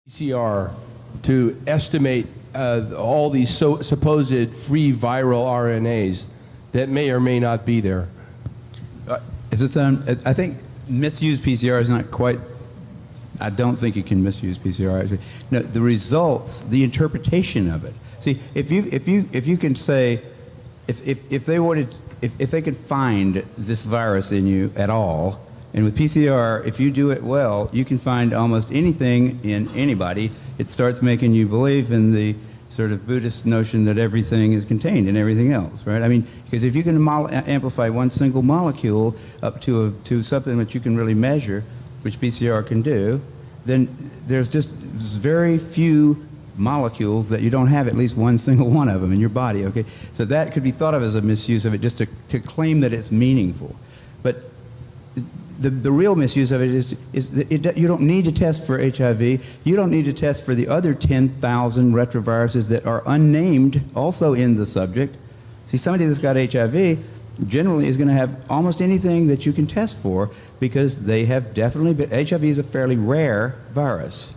PCR to estimate all these supposed free viral RNAs that may or may not be there? I think misuse PCR is not quite. I don't think you can misuse PCR. Actually, no. The results, the interpretation of it. See, if you can say, if they could find this virus in you at all, and with PCR, if you do it well, you can find almost anything in anybody. It starts making you believe in the sort of Buddhist notion that everything is contained in everything else, right? I mean, because if you can amplify one single molecule up to something that you can really measure, which PCR can do, then there's just very few molecules that you don't have at least one single one of them in your body, okay? So that could be thought of as a misuse of it, just to claim that it's meaningful. But the real misuse of it is that you don't need to test for HIV. You don't need to test for the other 10,000 retroviruses that are unnamed also in the subject. See, somebody that's got HIV generally is going to have almost anything that you can test for because they have definitely been. HIV is a fairly rare virus.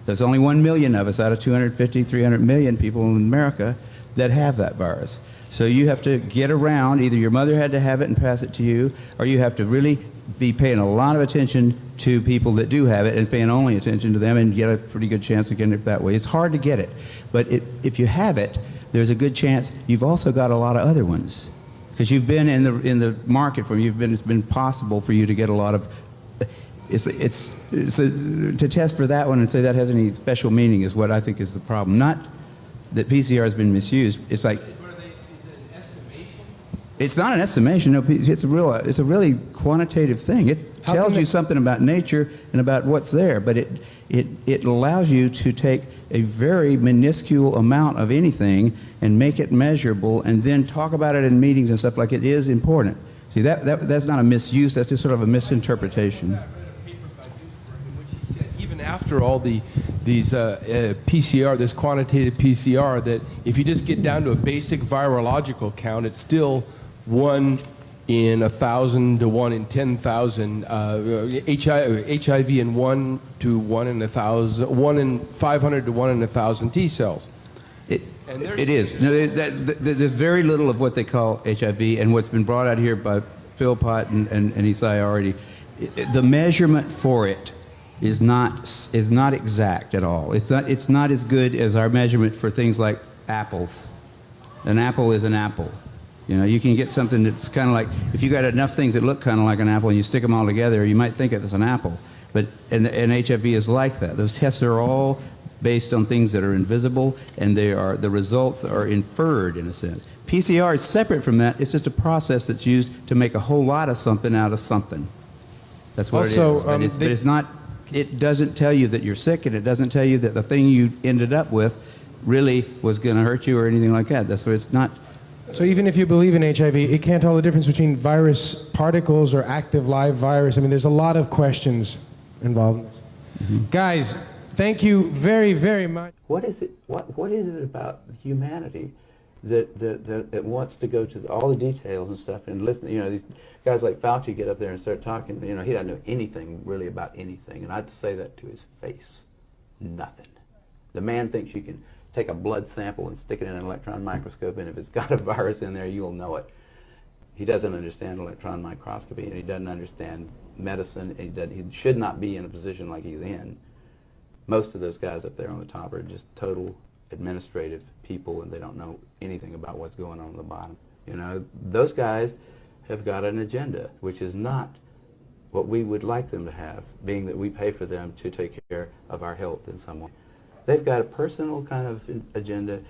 There's only 1 million of us out of 250, 300 million people in America that have that virus. So you have to get around, either your mother had to have it and pass it to you, or you have to really be paying a lot of attention to people that do have it and paying only attention to them and get a pretty good chance of getting it that way. It's hard to get it, but if you have it, there's a good chance you've also got a lot of other ones because you've been in the market for them. It's been possible for you to get a lot of. To test for that one and say that has any special meaning is what I think is the problem. Not that PCR has been misused. It's like. It's not an estimation. No, it's a really quantitative thing. It tells you something about nature and about what's there, but it allows you to take a very minuscule amount of anything and make it measurable, and then talk about it in meetings and stuff like it is important. See, that's not a misuse. That's just sort of a misinterpretation. Even after all these PCR, this quantitative PCR, that if you just get down to a basic virological count, it's still 1 in 1,000 to 1 in 10,000. HIV in 1 to 1 in 1,000, 1 in 500 to 1 in 1,000 T cells. It is. No, there's very little of what they call HIV, and what's been brought out here by Philpott and Isai already. The measurement for it is not exact at all. It's not as good as our measurement for things like apples. An apple is an apple. You know, you can get something that's kind of like, if you got enough things that look kind of like an apple and you stick them all together, you might think of it as an apple. But and HIV is like that. Those tests are all based on things that are invisible, and the results are inferred in a sense. PCR is separate from that. It's just a process that's used to make a whole lot of something out of something. That's what it is. But it's not. It doesn't tell you that you're sick, and it doesn't tell you that the thing you ended up with really was going to hurt you or anything like that. That's what it's not. So even if you believe in HIV, it can't tell the difference between virus particles or active live virus. I mean, there's a lot of questions involved in this. Mm-hmm. Guys, thank you very, very much. What is it? What is it about humanity that wants to go to all the details and stuff and listen? You know, these guys like Fauci get up there and start talking. You know, he doesn't know anything really about anything, and I'd say that to his face. Nothing. The man thinks you can take a blood sample and stick it in an electron microscope, and if it's got a virus in there, you'll know it. He doesn't understand electron microscopy, and he doesn't understand medicine. He should not be in a position like he's in. Most of those guys up there on the top are just total administrative people, and they don't know anything about what's going on the bottom. You know, those guys have got an agenda, which is not what we would like them to have, being that we pay for them to take care of our health in some way. They've got a personal kind of agenda.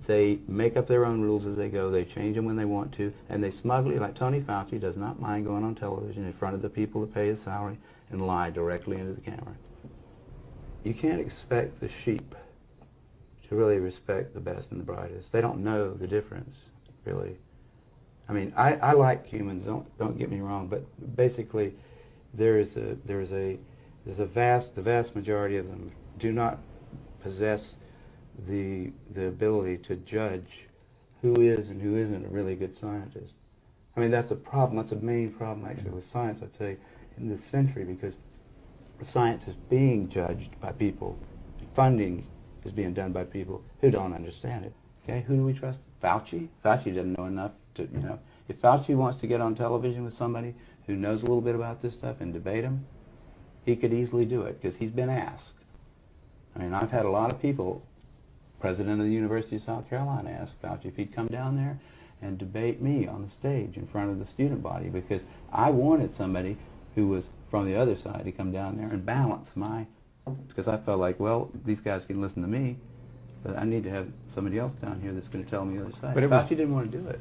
They make up their own rules as they go. They change them when they want to, and they smugly, like Tony Fauci, does not mind going on television in front of the people who pay his salary and lie directly into the camera. You can't expect the sheep to really respect the best and the brightest. They don't know the difference, really. I mean, I like humans. Don't get me wrong, but basically, the vast majority of them do not possess the ability to judge who is and who isn't a really good scientist. I mean, that's a problem. That's a main problem, actually, with science, I'd say, in this century, because science is being judged by people funding is being done by people who don't understand it. Okay, who do we trust? Fauci? Fauci doesn't know enough to, you know. If Fauci wants to get on television with somebody who knows a little bit about this stuff and debate him, he could easily do it because he's been asked. I mean, I've had a lot of people, president of the University of South Carolina asked Fauci if he'd come down there and debate me on the stage in front of the student body because I wanted somebody who was from the other side to come down there and balance my, because I felt like, well, these guys can listen to me, but I need to have somebody else down here that's going to tell me the other side. But Fauci didn't want to do it.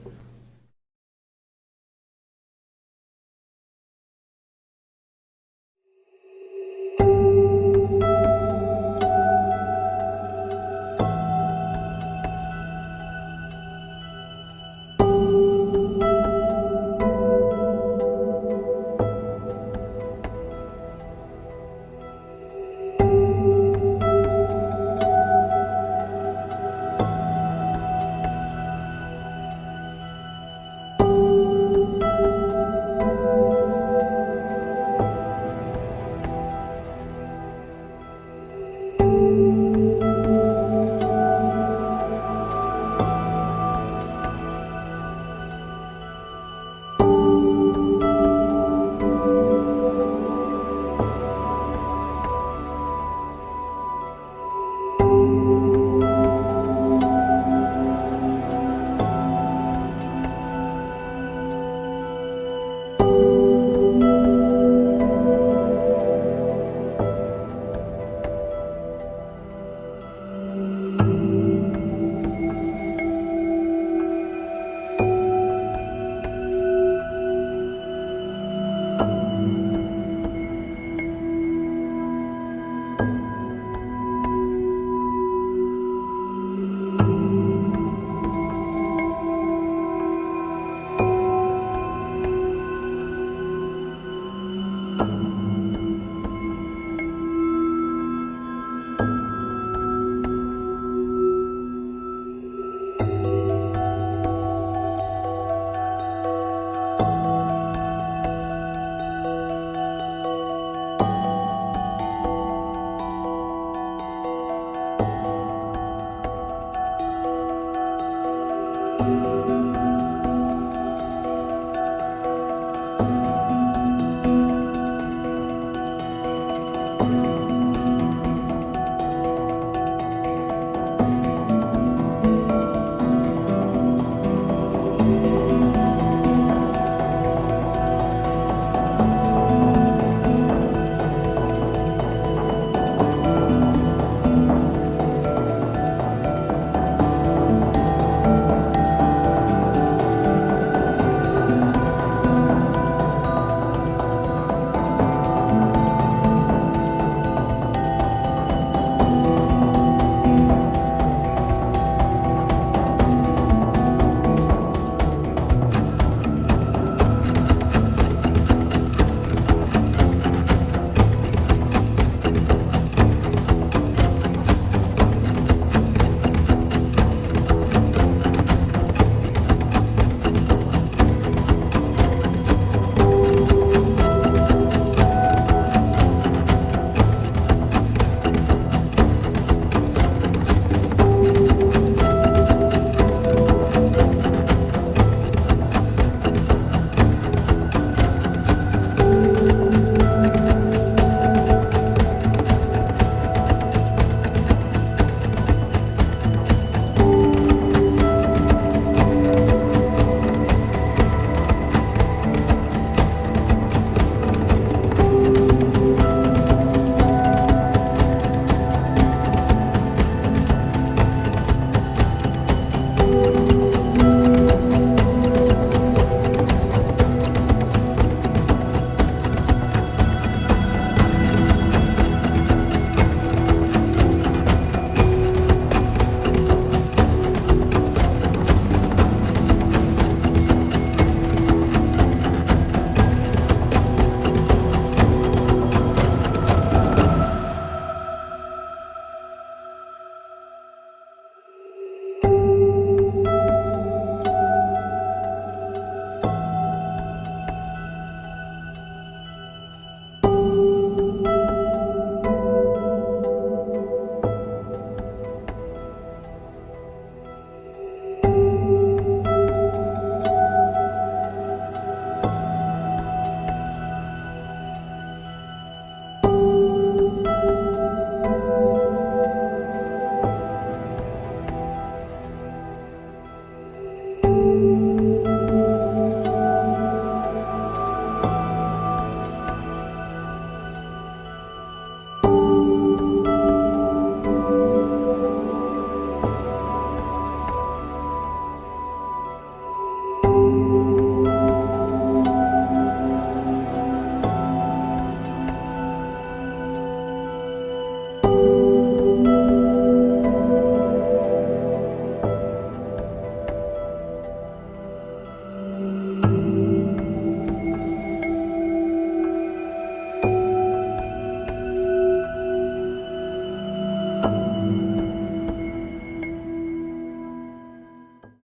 Bye.